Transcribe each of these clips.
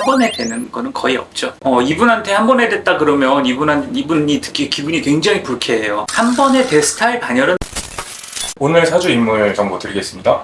번에 되는 거는 거의 없죠. 이분한테 한 번에 됐다 그러면 이분이 듣기 기분이 굉장히 불쾌해요. 한 번에 될 스타일 반열은 오늘 사주 인물 정보 드리겠습니다.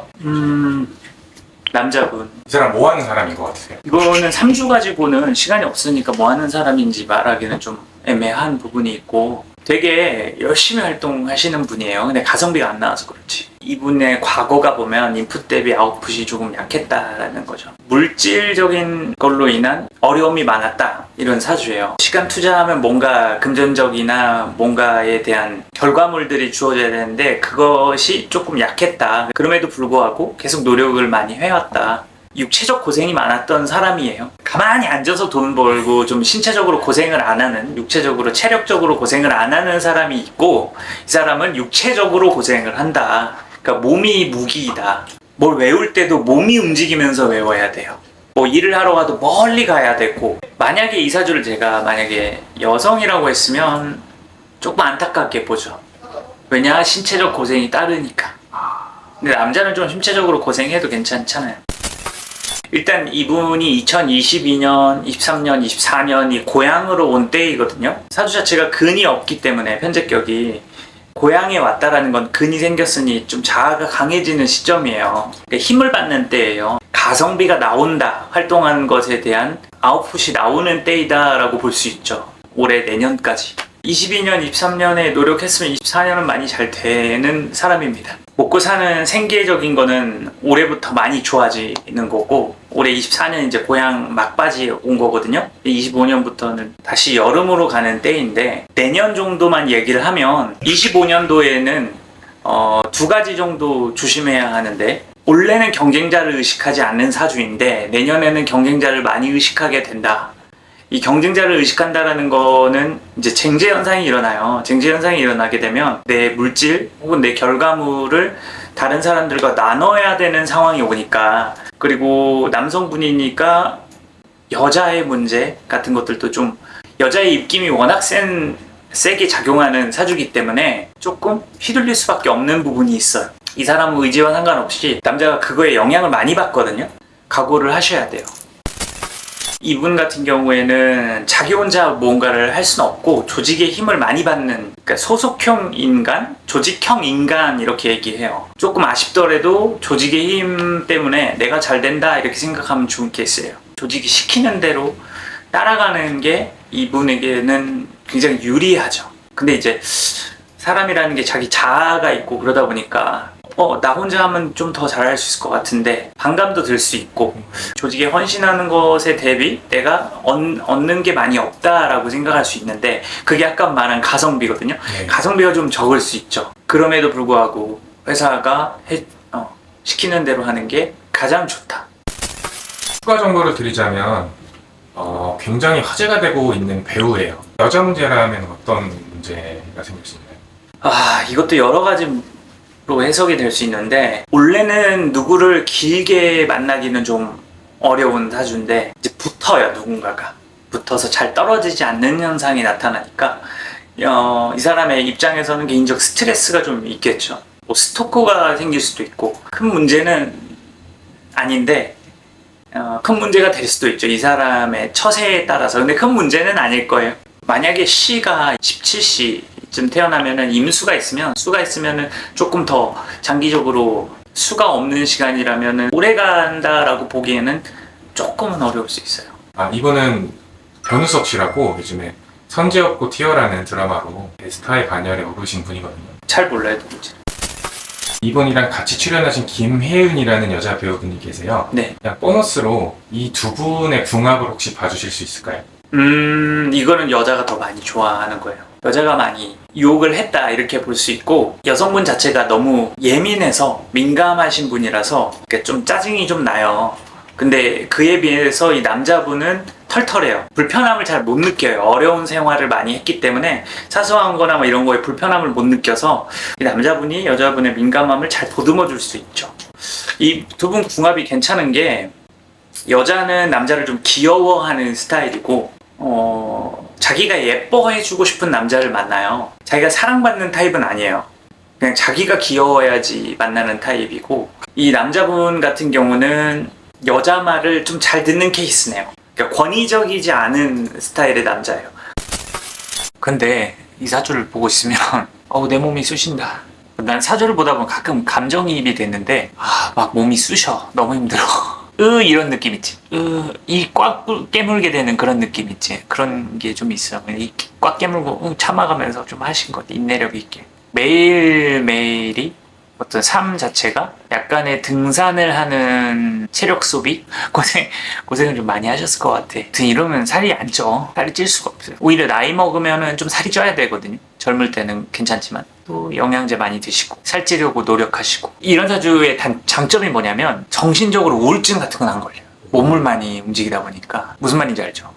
남자분. 이 사람 뭐 하는 사람인 것 같으세요? 이거는 3주 가지고는 시간이 없으니까 뭐 하는 사람인지 말하기는 좀 애매한 부분이 있고 되게 열심히 활동하시는 분이에요. 근데 가성비가 안 나와서 그렇지. 이분의 과거가 보면 인풋 대비 아웃풋이 조금 약했다라는 거죠. 물질적인 걸로 인한 어려움이 많았다 이런 사주예요. 시간 투자하면 뭔가 금전적이나 뭔가에 대한 결과물들이 주어져야 되는데 그것이 조금 약했다. 그럼에도 불구하고 계속 노력을 많이 해왔다. 육체적 고생이 많았던 사람이에요. 가만히 앉아서 돈 벌고 좀 신체적으로 고생을 안 하는, 육체적으로 체력적으로 고생을 안 하는 사람이 있고, 이 사람은 육체적으로 고생을 한다. 그러니까 몸이 무기이다. 뭘 외울 때도 몸이 움직이면서 외워야 돼요. 뭐 일을 하러 가도 멀리 가야 되고, 만약에 이 사주를 제가 만약에 여성이라고 했으면 조금 안타깝게 보죠. 왜냐? 신체적 고생이 따르니까. 근데 남자는 좀 신체적으로 고생해도 괜찮잖아요. 일단 이분이 2022년, 23년, 24년이 고향으로 온 때이거든요. 사주 자체가 근이 없기 때문에 편제격이 고향에 왔다라는 건 근이 생겼으니 좀 자아가 강해지는 시점이에요. 그러니까 힘을 받는 때예요. 가성비가 나온다, 활동하는 것에 대한 아웃풋이 나오는 때이다라고 볼 수 있죠. 올해 내년까지. 22년, 23년에 노력했으면 24년은 많이 잘 되는 사람입니다. 먹고 사는 생계적인 거는 올해부터 많이 좋아지는 거고 올해 24년 이제 고향 막바지에 온 거거든요. 25년부터는 다시 여름으로 가는 때인데 내년 정도만 얘기를 하면 25년도에는 두 가지 정도 조심해야 하는데 원래는 경쟁자를 의식하지 않는 사주인데 내년에는 경쟁자를 많이 의식하게 된다. 이 경쟁자를 의식한다라는 거는 이제 쟁제 현상이 일어나요. 쟁제 현상이 일어나게 되면 내 물질 혹은 내 결과물을 다른 사람들과 나눠야 되는 상황이 오니까 그리고 남성분이니까 여자의 문제 같은 것들도 좀 여자의 입김이 워낙 세게 작용하는 사주기 때문에 조금 휘둘릴 수밖에 없는 부분이 있어요. 이 사람 의지와 상관없이 남자가 그거에 영향을 많이 받거든요. 각오를 하셔야 돼요. 이분 같은 경우에는 자기 혼자 뭔가를 할 수는 없고 조직의 힘을 많이 받는 그러니까 소속형 인간, 조직형 인간 이렇게 얘기해요. 조금 아쉽더라도 조직의 힘 때문에 내가 잘 된다 이렇게 생각하면 좋은 케이스예요. 조직이 시키는 대로 따라가는 게 이분에게는 굉장히 유리하죠. 근데 이제 사람이라는 게 자기 자아가 있고 그러다 보니까 나 혼자 하면 좀 더 잘할 수 있을 것 같은데 반감도 들 수 있고 조직에 헌신하는 것에 대비 내가 얻는 게 많이 없다라고 생각할 수 있는데 그게 아까 말한 가성비거든요. 네. 가성비가 좀 적을 수 있죠. 그럼에도 불구하고 회사가 시키는 대로 하는 게 가장 좋다. 추가 정보를 드리자면 굉장히 화제가 되고 있는 배우예요. 여자 문제라면 어떤 문제가 생길 수 있나요? 이것도 여러 가지 해석이 될 수 있는데 원래는 누구를 길게 만나기는 좀 어려운 사주인데 이제 붙어요. 누군가가 붙어서 잘 떨어지지 않는 현상이 나타나니까 이 사람의 입장에서는 개인적 스트레스가 좀 있겠죠. 뭐 스토커가 생길 수도 있고 큰 문제는 아닌데 큰 문제가 될 수도 있죠. 이 사람의 처세에 따라서. 근데 큰 문제는 아닐 거예요. 만약에 C가 17C쯤 태어나면은 임수가 있으면 수가 있으면은 조금 더 장기적으로 수가 없는 시간이라면은 오래 간다라고 보기에는 조금은 어려울 수 있어요. 이분은 변우석 씨라고 요즘에 선제없고 튀어라는 드라마로 스타의 반열에 오르신 분이거든요. 잘 몰라요, 누군지. 이분이랑 같이 출연하신 김혜은이라는 여자 배우분이 계세요. 네. 그냥 보너스로 이 두 분의 궁합을 혹시 봐주실 수 있을까요? 이거는 여자가 더 많이 좋아하는 거예요. 여자가 많이 유혹을 했다 이렇게 볼 수 있고 여성분 자체가 너무 예민해서 민감하신 분이라서 좀 짜증이 좀 나요. 근데 그에 비해서 이 남자분은 털털해요. 불편함을 잘 못 느껴요. 어려운 생활을 많이 했기 때문에 사소한 거나 뭐 이런 거에 불편함을 못 느껴서 이 남자분이 여자분의 민감함을 잘 보듬어 줄 수 있죠. 이 두 분 궁합이 괜찮은 게 여자는 남자를 좀 귀여워하는 스타일이고 자기가 예뻐해주고 싶은 남자를 만나요. 자기가 사랑받는 타입은 아니에요. 그냥 자기가 귀여워야지 만나는 타입이고 이 남자분 같은 경우는 여자 말을 좀 잘 듣는 케이스네요. 그러니까 권위적이지 않은 스타일의 남자예요. 근데 이 사주를 보고 있으면 내 몸이 쑤신다. 난 사주를 보다 보면 가끔 감정이입이 됐는데 막 몸이 쑤셔. 너무 힘들어. 이런 느낌 있지. 이 꽉 깨물게 되는 그런 느낌 있지. 그런 게 좀 있어. 이 꽉 깨물고 참아가면서 좀 하신 것. 인내력 있게. 매일매일이 어떤 삶 자체가 약간의 등산을 하는 체력 소비? 고생을 좀 많이 하셨을 것 같아. 이러면 살이 안 쪄. 살이 찔 수가 없어요. 오히려 나이 먹으면은 좀 살이 쪄야 되거든요. 젊을 때는 괜찮지만. 또 영양제 많이 드시고, 살찌려고 노력하시고. 이런 사주의 장점이 뭐냐면, 정신적으로 우울증 같은 건 안 걸려요. 몸을 많이 움직이다 보니까. 무슨 말인지 알죠?